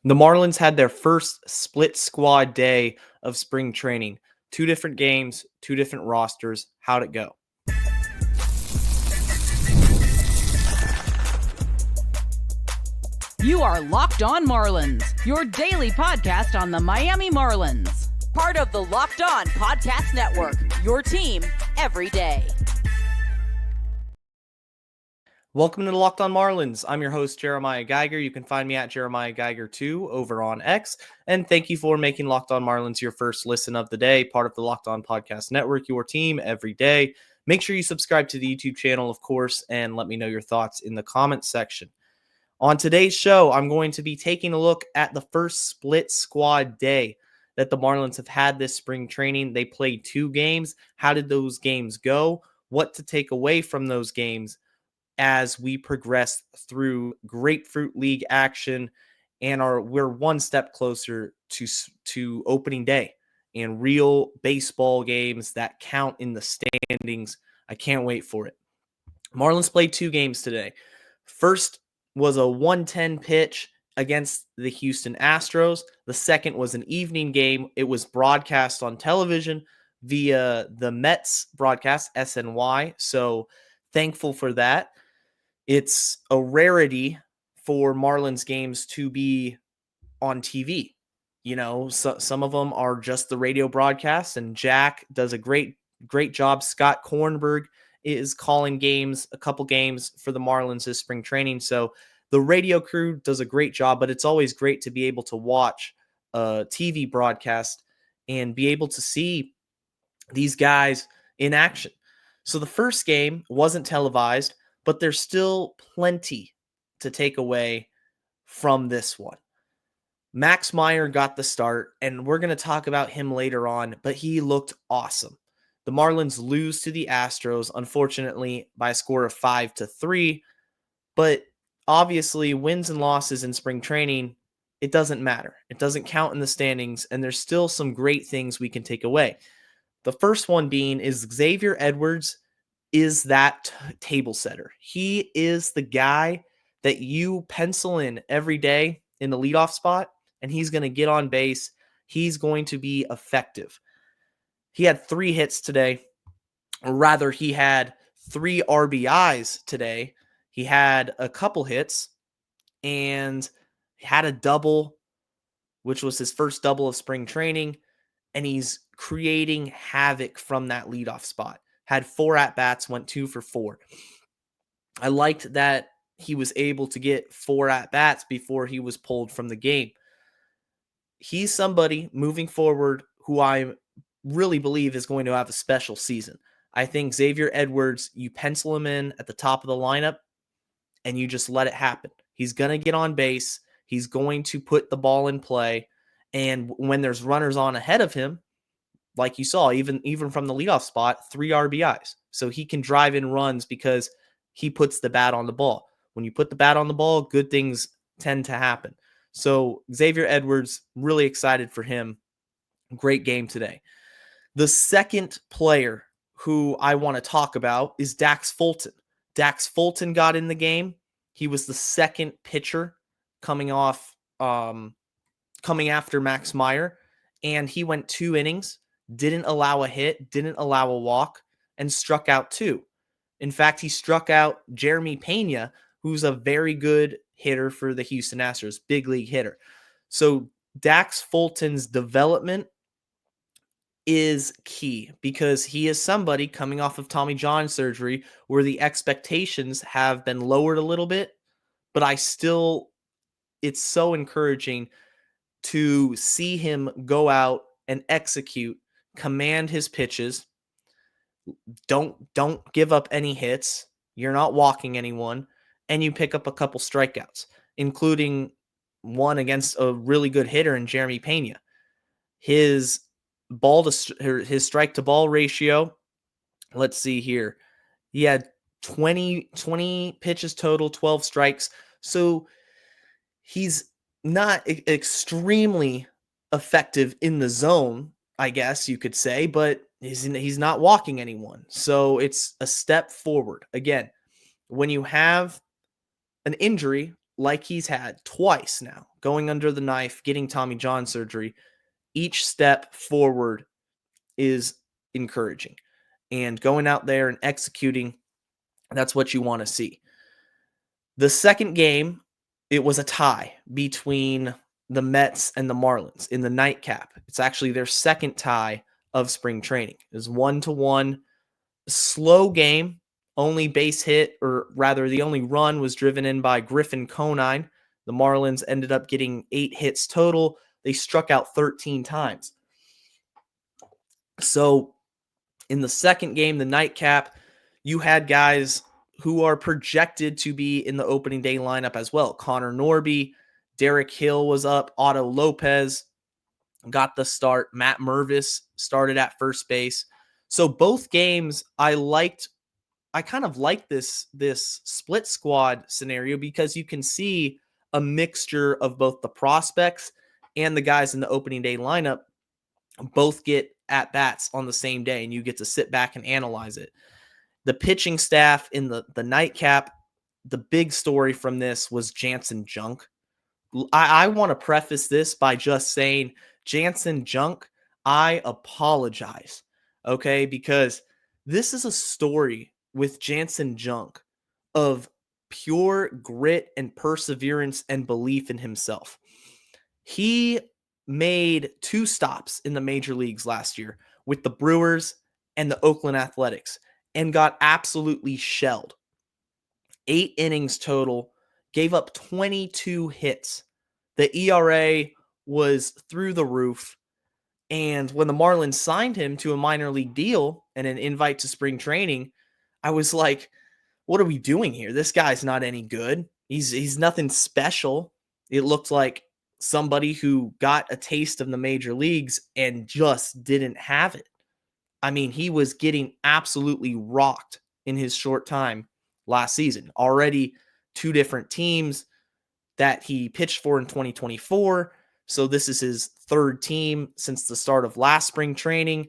The Marlins had their first split squad day of spring training. 2 different games, 2 different rosters. How'd it go? You are Locked On Marlins, your daily podcast on the Miami Marlins. Part of the Locked On Podcast Network, your team every day. Welcome to the Locked On Marlins. I'm your host, Jeremiah Geiger. You can find me at Jeremiah Geiger2 over on X. And thank you for making Locked On Marlins your first listen of the day, part of the Locked On Podcast Network, your team every day. Make sure you subscribe to the YouTube channel, of course, and let me know your thoughts in the comments section. On today's show, I'm going to be taking a look at the first split squad day that the Marlins have had this spring training. They played 2 games. How did those games go? What to take away from those games as we progress through Grapefruit League action and we're one step closer to opening day and real baseball games that count in the standings. I can't wait for it. Marlins played 2 games today. First was a 110 pitch against the Houston Astros. The second was an evening game. It was broadcast on television via the Mets broadcast, SNY. So thankful for that. It's a rarity for Marlins games to be on TV. You know, some of them are just the radio broadcasts, and Jack does a great job. Scott Kornberg is calling games, a couple games for the Marlins this spring training. So the radio crew does a great job, but it's always great to be able to watch a TV broadcast and be able to see these guys in action. So the first game wasn't televised, but there's still plenty to take away from this one. Max Meyer got the start, and we're going to talk about him later on, but he looked awesome. The Marlins lose to the Astros, unfortunately, by a score of 5-3, but obviously wins and losses in spring training, it doesn't matter. It doesn't count in the standings, and there's still some great things we can take away. The first one being is Xavier Edwards is that table setter. He is the guy that you pencil in every day in the leadoff spot, and he's going to get on base. He's going to be effective. He had 3 hits today, or rather he had 3 RBIs today. He had a couple hits and had a double, which was his first double of spring training, and he's creating havoc from that leadoff spot. Had 4 at-bats, went 2 for 4. I liked that he was able to get 4 at-bats before he was pulled from the game. He's somebody moving forward who I really believe is going to have a special season. I think Xavier Edwards, you pencil him in at the top of the lineup and you just let it happen. He's going to get on base. He's going to put the ball in play. And when there's runners on ahead of him, like you saw, even from the leadoff spot, 3 RBIs. So he can drive in runs because he puts the bat on the ball. When you put the bat on the ball, good things tend to happen. So Xavier Edwards, really excited for him. Great game today. The second player who I want to talk about is Dax Fulton. Dax Fulton got in the game. He was the second pitcher coming after Max Meyer, and he went 2 innings, didn't allow a hit, didn't allow a walk, and struck out 2. In fact, he struck out Jeremy Pena, who's a very good hitter for the Houston Astros, big league hitter. So Dax Fulton's development is key because he is somebody coming off of Tommy John surgery where the expectations have been lowered a little bit, but it's so encouraging to see him go out and execute, command his pitches. Don't give up any hits. You're not walking anyone, and you pick up a couple strikeouts, including one against a really good hitter in Jeremy Pena. His strike to ball ratio, let's see here. He had 20 pitches total, 12 strikes. So he's not extremely effective in the zone, I guess you could say, but he's not walking anyone. So it's a step forward. Again, when you have an injury like he's had twice now, going under the knife, getting Tommy John surgery, each step forward is encouraging. And going out there and executing, that's what you want to see. The second game, it was a tie between the Mets and the Marlins in the nightcap. It's actually their second tie of spring training. It was 1-1. Slow game, only base hit, or rather the only run was driven in by Griffin Conine. The Marlins ended up getting 8 hits total. They struck out 13 times. So in the second game, the nightcap, you had guys who are projected to be in the opening day lineup as well. Connor Norby, Derek Hill was up, Otto Lopez got the start, Matt Mervis started at first base. So both games I kind of liked this split squad scenario because you can see a mixture of both the prospects and the guys in the opening day lineup both get at bats on the same day, and you get to sit back and analyze it. The pitching staff in the nightcap, the big story from this was Janson Junk. I want to preface this by just saying, Janson Junk, I apologize, okay? Because this is a story with Janson Junk of pure grit and perseverance and belief in himself. He made 2 stops in the major leagues last year with the Brewers and the Oakland Athletics and got absolutely shelled. 8 innings total, gave up 22 hits. The ERA was through the roof. And when the Marlins signed him to a minor league deal and an invite to spring training, I was like, what are we doing here? This guy's not any good. He's nothing special. It looked like somebody who got a taste of the major leagues and just didn't have it. I mean, he was getting absolutely rocked in his short time last season. Already 2 different teams that he pitched for in 2024. So this is his 3rd team since the start of last spring training.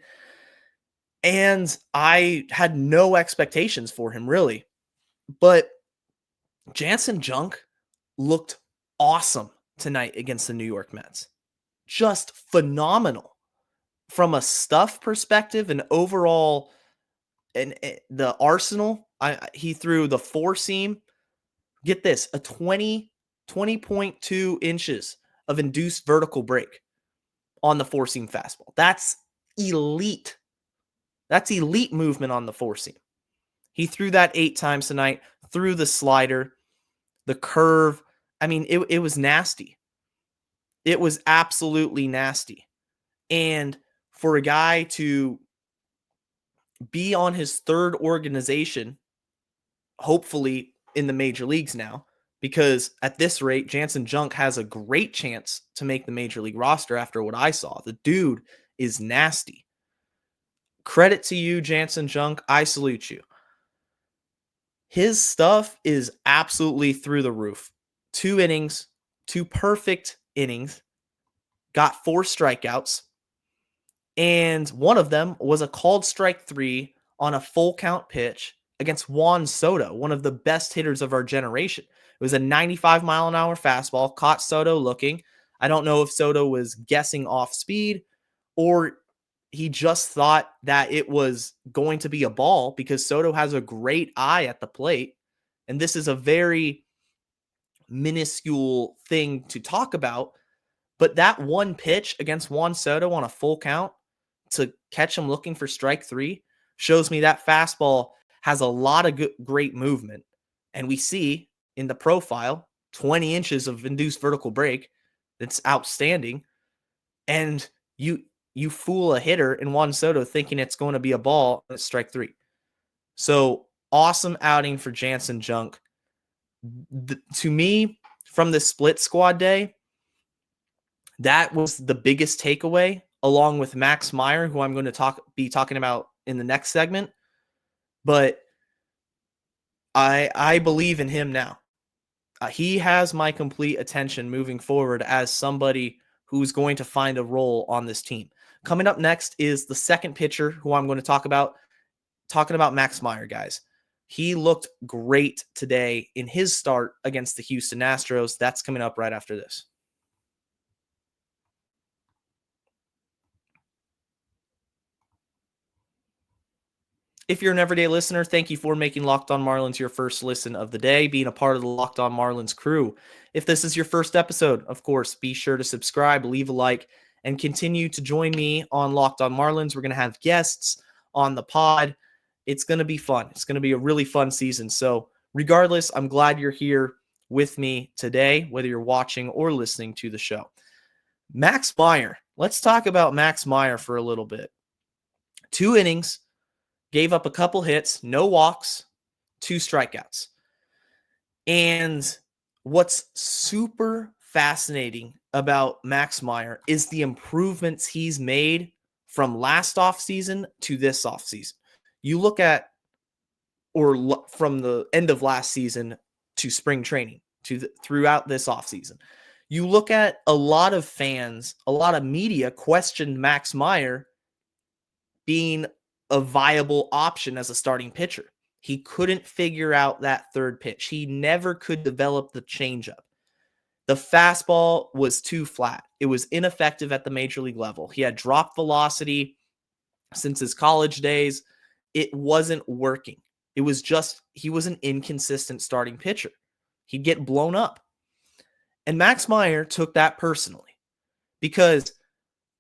And I had no expectations for him, really. But Janson Junk looked awesome tonight against the New York Mets. Just phenomenal from a stuff perspective and overall. And the arsenal, he threw the 4-seam. Get this, a 20.2 inches of induced vertical break on the 4-seam fastball. That's elite. That's elite movement on the 4-seam. He threw that 8 times tonight, threw the slider, the curve. I mean, it was nasty. It was absolutely nasty. And for a guy to be on his 3rd organization, hopefully in the major leagues now, because at this rate, Janson Junk has a great chance to make the major league roster after what I saw. The dude is nasty. Credit to you, Janson Junk. I salute you. His stuff is absolutely through the roof. 2 innings, 2 perfect innings, got 4 strikeouts, and one of them was a called strike 3 on a full count pitch against Juan Soto, one of the best hitters of our generation. It was a 95-mile-an-hour fastball, caught Soto looking. I don't know if Soto was guessing off speed or he just thought that it was going to be a ball because Soto has a great eye at the plate. And this is a very minuscule thing to talk about. But that one pitch against Juan Soto on a full count to catch him looking for strike 3 shows me that fastball has a lot of great movement. And we see in the profile 20 inches of induced vertical break. That's outstanding. And you fool a hitter in Juan Soto thinking it's going to be a ball and it's strike 3. So awesome outing for Janson Junk. To me, from the split squad day, that was the biggest takeaway, along with Max Meyer, who I'm going to be talking about in the next segment. But I believe in him now. He has my complete attention moving forward as somebody who's going to find a role on this team. Coming up next is the second pitcher who I'm going to talk about. Talking about Max Meyer, guys. He looked great today in his start against the Houston Astros. That's coming up right after this. If you're an everyday listener, thank you for making Locked On Marlins your first listen of the day, being a part of the Locked On Marlins crew. If this is your first episode, of course, be sure to subscribe, leave a like, and continue to join me on Locked On Marlins. We're going to have guests on the pod. It's going to be fun. It's going to be a really fun season. So regardless, I'm glad you're here with me today, whether you're watching or listening to the show. Max Meyer. Let's talk about Max Meyer for a little bit. 2 innings. Gave up a couple hits, no walks, 2 strikeouts. And what's super fascinating about Max Meyer is the improvements he's made from last offseason to this offseason. You look at, from the end of last season to spring training, throughout this offseason. You look at a lot of fans, a lot of media questioned Max Meyer being a viable option as a starting pitcher. He couldn't figure out that third pitch. He never could develop the changeup. The fastball was too flat. It was ineffective at the major league level. He had drop velocity since his college days. It wasn't working. It was just, he was an inconsistent starting pitcher. He'd get blown up. And Max Meyer took that personally, because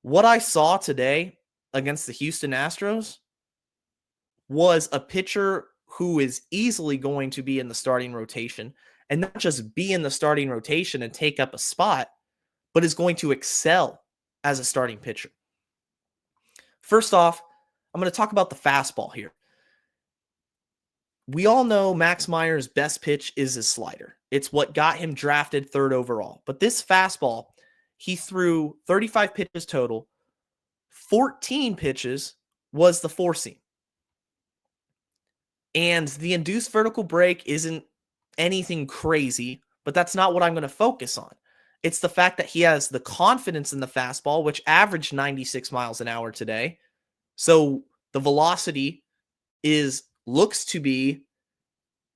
what I saw today against the Houston Astros was a pitcher who is easily going to be in the starting rotation, and not just be in the starting rotation and take up a spot, but is going to excel as a starting pitcher. First off, I'm going to talk about the fastball here. We all know Max Meyer's best pitch is his slider. It's what got him drafted 3rd overall. But this fastball, he threw 35 pitches total. 14 pitches was the 4-seam. And the induced vertical break isn't anything crazy, but that's not what I'm going to focus on. It's the fact that he has the confidence in the fastball, which averaged 96 miles an hour today. So the velocity looks to be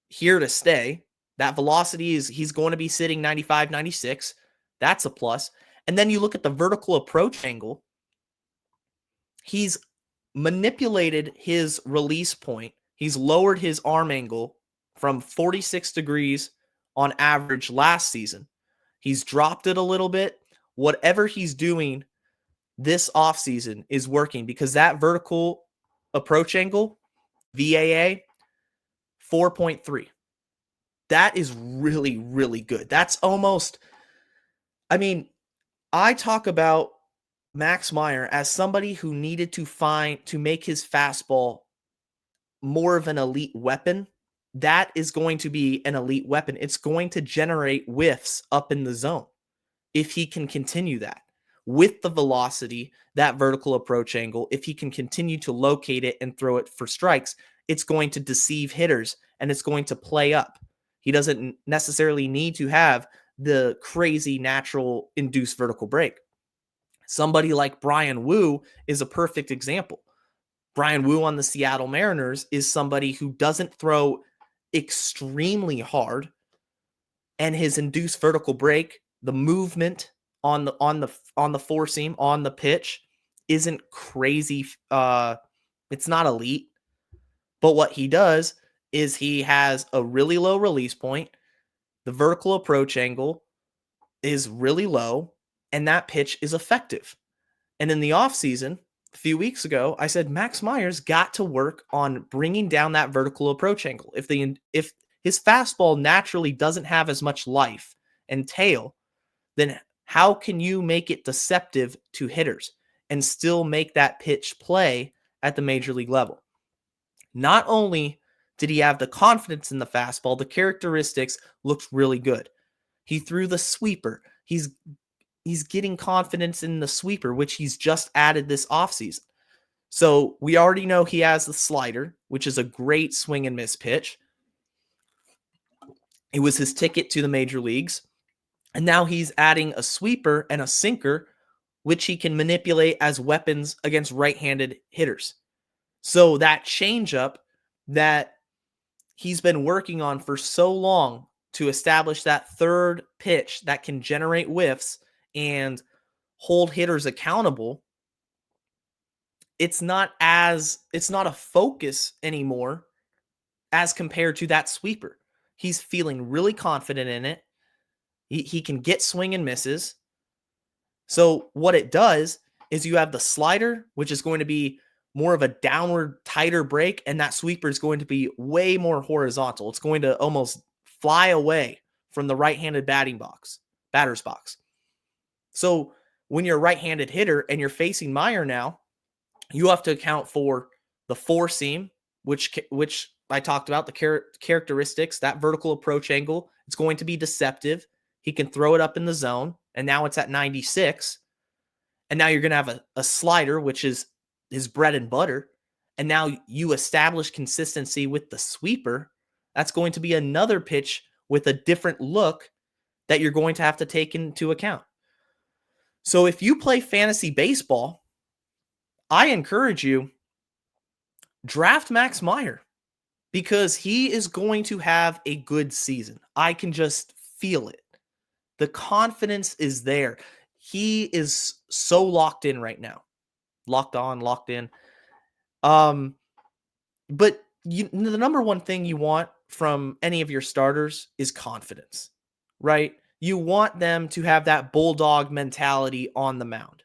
here to stay. That velocity he's going to be sitting 95, 96. That's a plus. And then you look at the vertical approach angle. He's manipulated his release point. He's lowered his arm angle from 46 degrees on average last season. He's dropped it a little bit. Whatever he's doing this offseason is working, because that vertical approach angle, VAA, 4.3. That is really, really good. That's almost, I talk about Max Meyer as somebody who needed to make his fastball more of an elite weapon. That is going to be an elite weapon. It's going to generate whiffs up in the zone if he can continue that with the velocity, that vertical approach angle. If he can continue to locate it and throw it for strikes, it's going to deceive hitters and it's going to play up. He doesn't necessarily need to have the crazy natural induced vertical break. Somebody like Brian Wu is a perfect example. Brian Wu on the Seattle Mariners is somebody who doesn't throw extremely hard, and his induced vertical break, the movement on the 4-seam on the pitch isn't crazy. It's not elite, but what he does is he has a really low release point. The vertical approach angle is really low, and that pitch is effective. And in the offseason, a few weeks ago, I said Max Meyer's got to work on bringing down that vertical approach angle. If his fastball naturally doesn't have as much life and tail, then how can you make it deceptive to hitters and still make that pitch play at the major league level? Not only did he have the confidence in the fastball, the characteristics looked really good. He threw the sweeper. He's getting confidence in the sweeper, which he's just added this offseason. So we already know he has the slider, which is a great swing and miss pitch. It was his ticket to the major leagues. And now he's adding a sweeper and a sinker, which he can manipulate as weapons against right-handed hitters. So that changeup that he's been working on for so long to establish that third pitch that can generate whiffs and hold hitters accountable. It's not a focus anymore as compared to that sweeper. He's feeling really confident in it. He can get swing and misses. So what it does is you have the slider, which is going to be more of a downward, tighter break, and that sweeper is going to be way more horizontal. It's going to almost fly away from the right-handed batter's box. So when you're a right-handed hitter and you're facing Meyer now, you have to account for the four seam, which I talked about, the characteristics, that vertical approach angle. It's going to be deceptive. He can throw it up in the zone, and now it's at 96. And now you're going to have a slider, which is his bread and butter. And now you establish consistency with the sweeper. That's going to be another pitch with a different look that you're going to have to take into account. So if you play fantasy baseball, I encourage you, draft Max Meyer because he is going to have a good season. I can just feel it. The confidence is there. He is so locked in right now. Locked on, locked in. But the number one thing you want from any of your starters is confidence, right? You want them to have that bulldog mentality on the mound.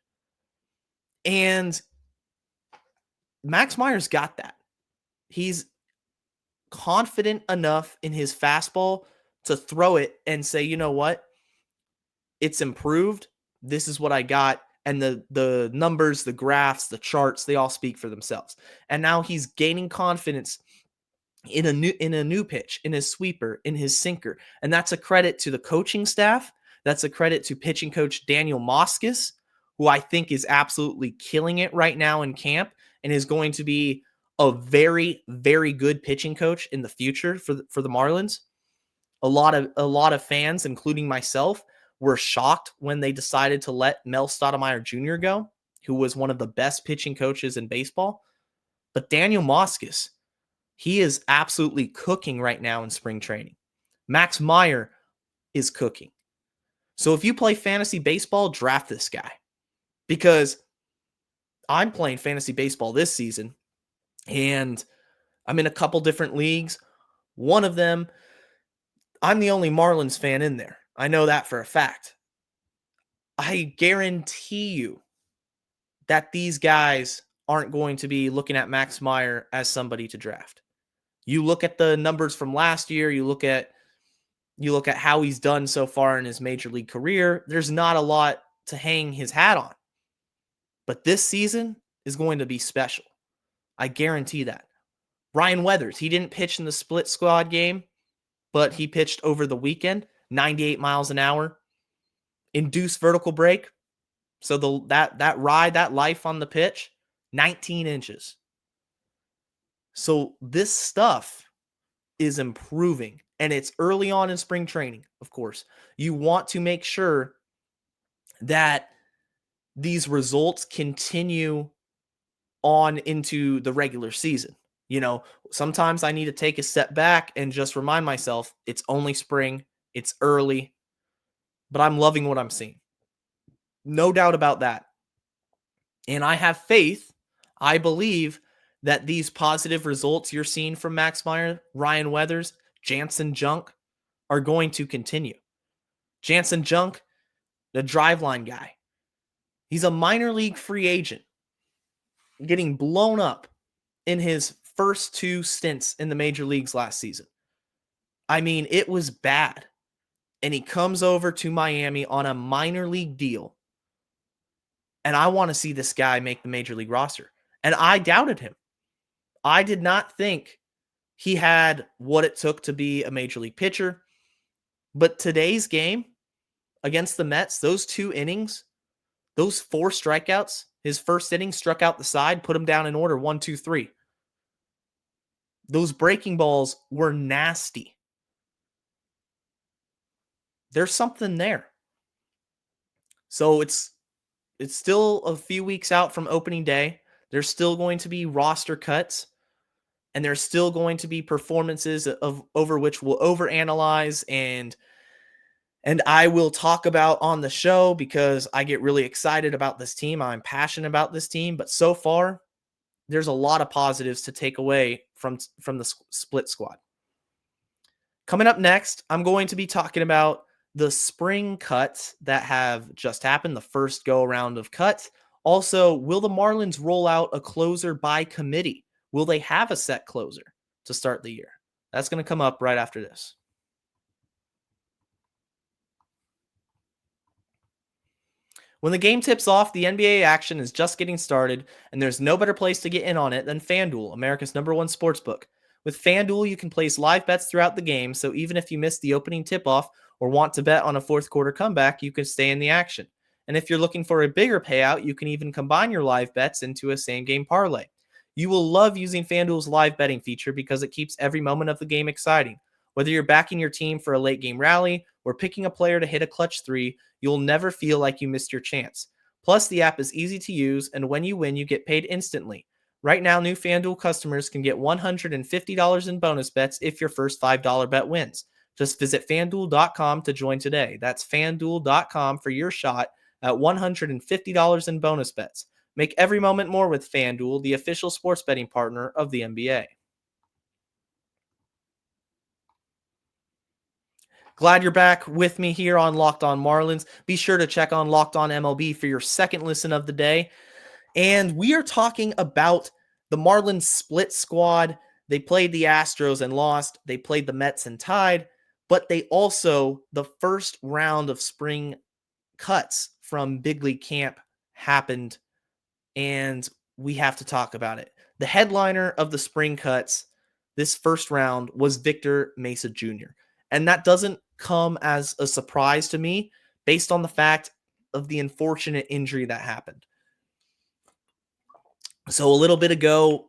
And Max Meyer's got that. He's confident enough in his fastball to throw it and say, you know what? It's improved. This is what I got. And the numbers, the graphs, the charts, they all speak for themselves. And now he's gaining confidence in a new pitch, in his sweeper, in his sinker. And that's a credit to the coaching staff. That's a credit to pitching coach Daniel Moskis, who I think is absolutely killing it right now in camp and is going to be a very, very good pitching coach in the future for the Marlins. A lot of fans, including myself, were shocked when they decided to let Mel Stottlemyre Jr. go, who was one of the best pitching coaches in baseball. But Daniel Moskis, he is absolutely cooking right now in spring training. Max Meyer is cooking. So if you play fantasy baseball, draft this guy. Because I'm playing fantasy baseball this season, and I'm in a couple different leagues. One of them, I'm the only Marlins fan in there. I know that for a fact. I guarantee you that these guys aren't going to be looking at Max Meyer as somebody to draft. You look at the numbers from last year, you look at how he's done so far in his major league career, there's not a lot to hang his hat on. But this season is going to be special. I guarantee that. Ryan Weathers, he didn't pitch in the split squad game, but he pitched over the weekend, 98 miles an hour, induced vertical break. So that ride, that life on the pitch, 19 inches. So this stuff is improving, and it's early on in spring training, of course. You want to make sure that these results continue on into the regular season. You know, sometimes I need to take a step back and just remind myself it's only spring, it's early, but I'm loving what I'm seeing. No doubt about that. And I have faith. I believe that these positive results you're seeing from Max Meyer, Ryan Weathers, Janson Junk are going to continue. Janson Junk, the driveline guy. He's a minor league free agent getting blown up in his first two stints in the major leagues last season. I mean, it was bad. And he comes over to Miami on a minor league deal. And I want to see this guy make the major league roster. And I doubted him. I did not think he had what it took to be a major league pitcher. But today's game against the Mets, those 2 innings, those 4 strikeouts, his first inning struck out the side, put him down in order 1, 2, 3. Those breaking balls were nasty. There's something there. So it's still a few weeks out from opening day. There's still going to be roster cuts. and there's still going to be performances over which we'll overanalyze and I will talk about on the show because I get really excited about this team. I'm passionate about this team, but so far there's a lot of positives to take away from the split squad. Coming up next, I'm going to be talking about the spring cuts that have just happened, the first go around of cuts. Also, will the Marlins roll out a closer by committee? Will they have a set closer to start the year? That's going to come up right after this. When the game tips off, the NBA action is just getting started, and there's no better place to get in on it than FanDuel, America's #1 sportsbook. With FanDuel, you can place live bets throughout the game, so even if you miss the opening tip-off or want to bet on a fourth quarter comeback, you can stay in the action. And if you're looking for a bigger payout, you can even combine your live bets into a same-game parlay. You will love using FanDuel's live betting feature because it keeps every moment of the game exciting. Whether you're backing your team for a late-game rally or picking a player to hit a clutch three, you'll never feel like you missed your chance. Plus, the app is easy to use, and when you win, you get paid instantly. Right now, new FanDuel customers can get $150 in bonus bets if your first $5 bet wins. Just visit FanDuel.com to join today. That's FanDuel.com for your shot at $150 in bonus bets. Make every moment more with FanDuel, the official sports betting partner of the NBA. Glad you're back with me here on Locked On Marlins. Be sure to check on Locked On MLB for your second listen of the day. And we are talking about the Marlins split squad. They played the Astros and lost. They played the Mets and tied. But they also, the first round of spring cuts from big league camp happened. And we have to talk about it. The headliner of the spring cuts this first round was Victor Mesa Jr. And that doesn't come as a surprise to me based on the fact of the unfortunate injury that happened. So a little bit ago,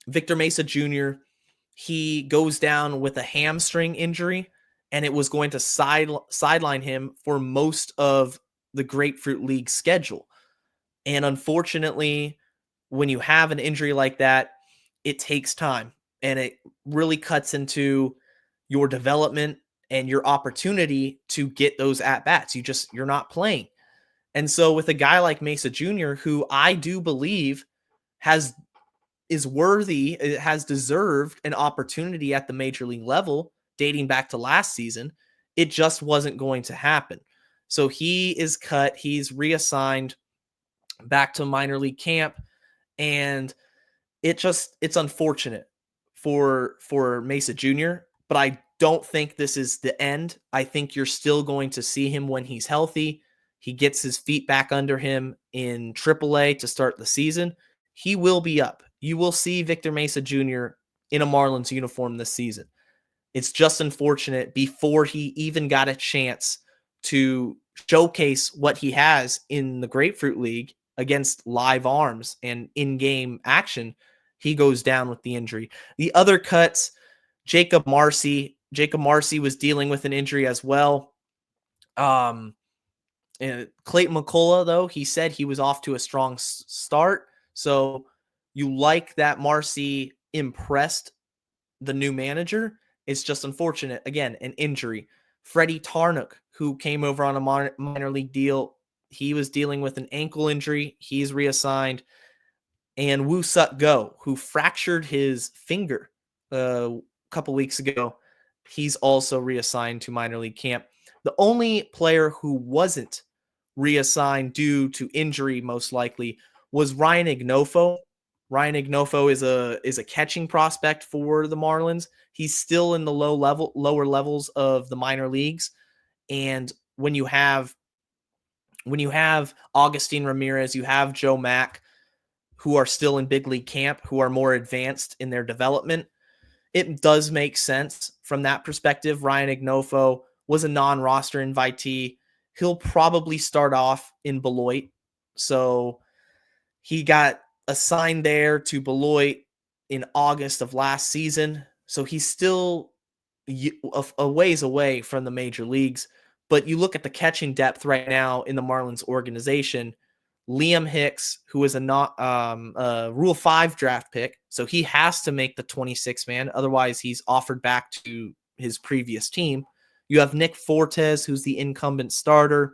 Victor Mesa Jr., he goes down with a hamstring injury, and it was going to sideline him for most of the Grapefruit League schedule. And unfortunately, when you have an injury like that, it takes time, and it really cuts into your development and your opportunity to get those at-bats. You're not playing. And so with a guy like Mesa Jr., who I do believe has deserved an opportunity at the major league level dating back to last season, it just wasn't going to happen. So he is cut. He's reassigned back to minor league camp, and it's unfortunate for Mesa Jr., but I don't think this is the end. I think you're still going to see him when he's healthy. He gets his feet back under him in AAA to start the season. He will be up. You will see Victor Mesa Jr. in a Marlins uniform this season. It's just unfortunate before he even got a chance to showcase what he has in the Grapefruit League against live arms and in-game action, he goes down with the injury. The other cuts, Jacob Marcy was dealing with an injury as well. And Clayton McCullough, though, he said he was off to a strong start. So you like that Marcy impressed the new manager. It's just unfortunate. Again, an injury. Freddie Tarnuk, who came over on a minor league deal, he was dealing with an ankle injury. He's reassigned. And Woo Suk Go, who fractured his finger a couple weeks ago, he's also reassigned to minor league camp. The only player who wasn't reassigned due to injury, most likely, was Ryan Ignofo. Ryan Ignofo is a catching prospect for the Marlins. He's still in the lower levels of the minor leagues. And when you have Augustine Ramirez, you have Joe Mack, who are still in big league camp, who are more advanced in their development, it does make sense from that perspective. Ryan Ignofo was a non-roster invitee. He'll probably start off in Beloit. So he got assigned there to Beloit in August of last season. So he's still a ways away from the major leagues. But you look at the catching depth right now in the Marlins organization, Liam Hicks, who is a Rule 5 draft pick, so he has to make the 26-man. Otherwise, he's offered back to his previous team. You have Nick Fortes, who's the incumbent starter.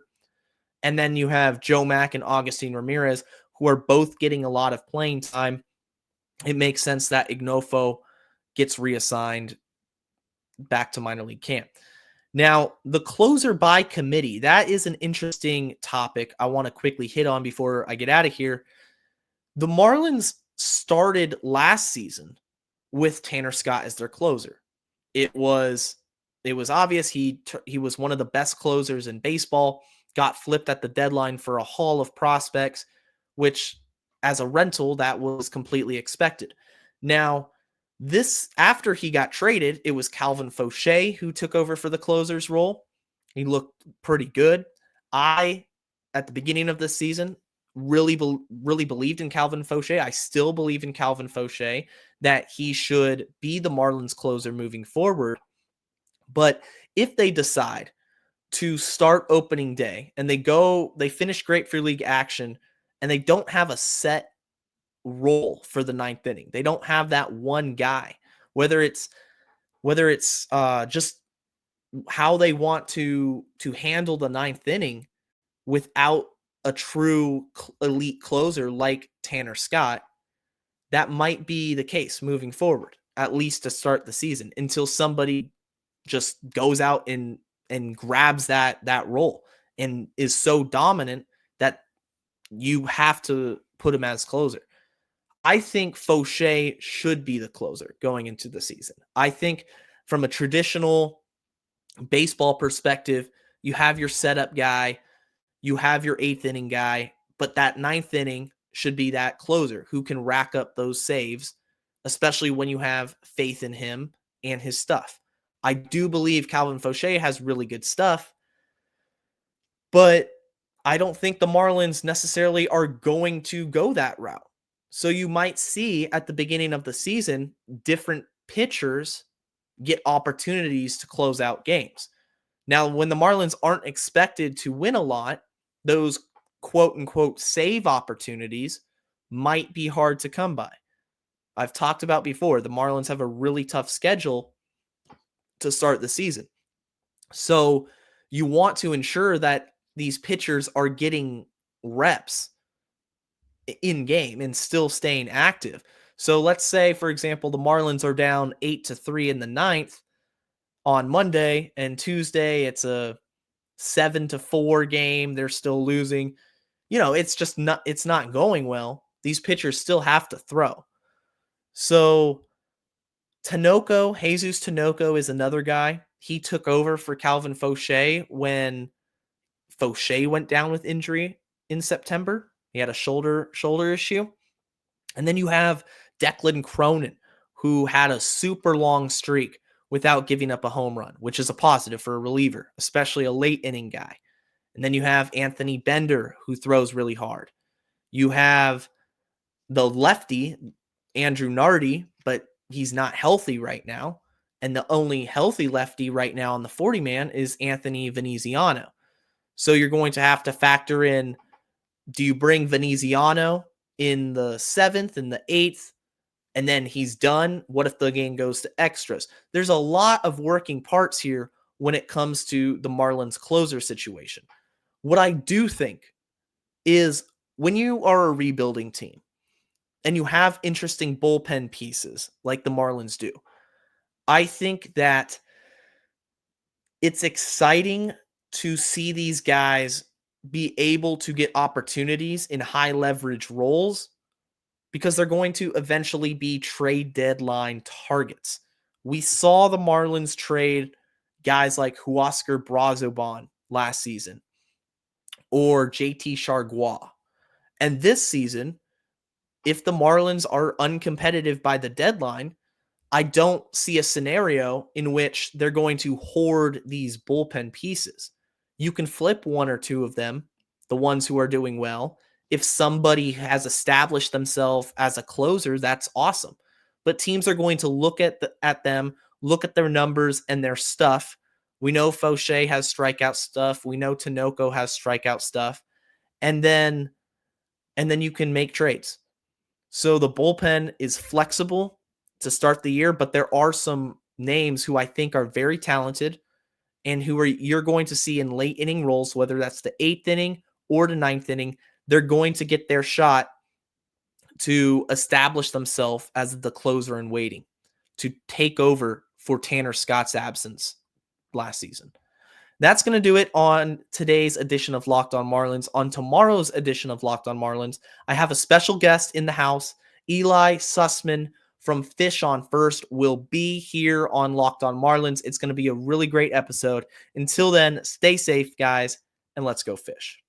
And then you have Joe Mack and Augustine Ramirez, who are both getting a lot of playing time. It makes sense that Ignofo gets reassigned back to minor league camp. Now, the closer by committee, that is an interesting topic I want to quickly hit on before I get out of here. The Marlins started last season with Tanner Scott as their closer. It was obvious he was one of the best closers in baseball, got flipped at the deadline for a haul of prospects, which as a rental, that was completely expected. Now, after he got traded, it was Calvin Fauché who took over for the closer's role. He looked pretty good. At the beginning of this season, really believed in Calvin Fauché. I still believe in Calvin Fauché that he should be the Marlins closer moving forward. But if they decide to start opening day and they finish Grapefruit League action and they don't have a set role for the ninth inning, they don't have that one guy, whether it's just how they want to handle the ninth inning without a true elite closer like Tanner Scott, that might be the case moving forward, at least to start the season, until somebody just goes out and grabs that role and is so dominant that you have to put him as closer. I think Fauché should be the closer going into the season. I think from a traditional baseball perspective, you have your setup guy, you have your eighth inning guy, but that ninth inning should be that closer who can rack up those saves, especially when you have faith in him and his stuff. I do believe Calvin Fauché has really good stuff, but I don't think the Marlins necessarily are going to go that route. So you might see at the beginning of the season, different pitchers get opportunities to close out games. Now, when the Marlins aren't expected to win a lot, those quote unquote save opportunities might be hard to come by. I've talked about before, the Marlins have a really tough schedule to start the season. So you want to ensure that these pitchers are getting reps in game and still staying active. So let's say, for example, the Marlins are down 8-3 in the ninth on Monday, and Tuesday it's a 7-4 game. They're still losing. It's not going well. These pitchers still have to throw. So Jesus Tinoco is another guy. He took over for Calvin Fauché when Fauché went down with injury in September. He had a shoulder issue. And then you have Declan Cronin, who had a super long streak without giving up a home run, which is a positive for a reliever, especially a late inning guy. And then you have Anthony Bender, who throws really hard. You have the lefty, Andrew Nardi, but he's not healthy right now. And the only healthy lefty right now on the 40-man is Anthony Veneziano. So you're going to have to factor in, do you bring Veneziano in the 7th and the 8th, and then he's done? What if the game goes to extras? There's a lot of working parts here when it comes to the Marlins closer situation. What I do think is when you are a rebuilding team and you have interesting bullpen pieces like the Marlins do, I think that it's exciting to see these guys be able to get opportunities in high leverage roles because they're going to eventually be trade deadline targets. We saw the Marlins trade guys like Huascar Brazoban last season or JT Chargois. And this season, if the Marlins are uncompetitive by the deadline, I don't see a scenario in which they're going to hoard these bullpen pieces. You can flip one or two of them, the ones who are doing well. If somebody has established themselves as a closer, that's awesome. But teams are going to look at them, look at their numbers and their stuff. We know Fauché has strikeout stuff. We know Tinoco has strikeout stuff. And then and then you can make trades. So the bullpen is flexible to start the year, but there are some names who I think are very talented and who you're going to see in late inning roles, whether that's the 8th inning or the 9th inning. They're going to get their shot to establish themselves as the closer in waiting, to take over for Tanner Scott's absence last season. That's going to do it on today's edition of Locked On Marlins. On tomorrow's edition of Locked On Marlins, I have a special guest in the house. Eli Sussman from Fish on First will be here on Locked On Marlins. It's going to be a really great episode. Until then, stay safe, guys, and let's go fish.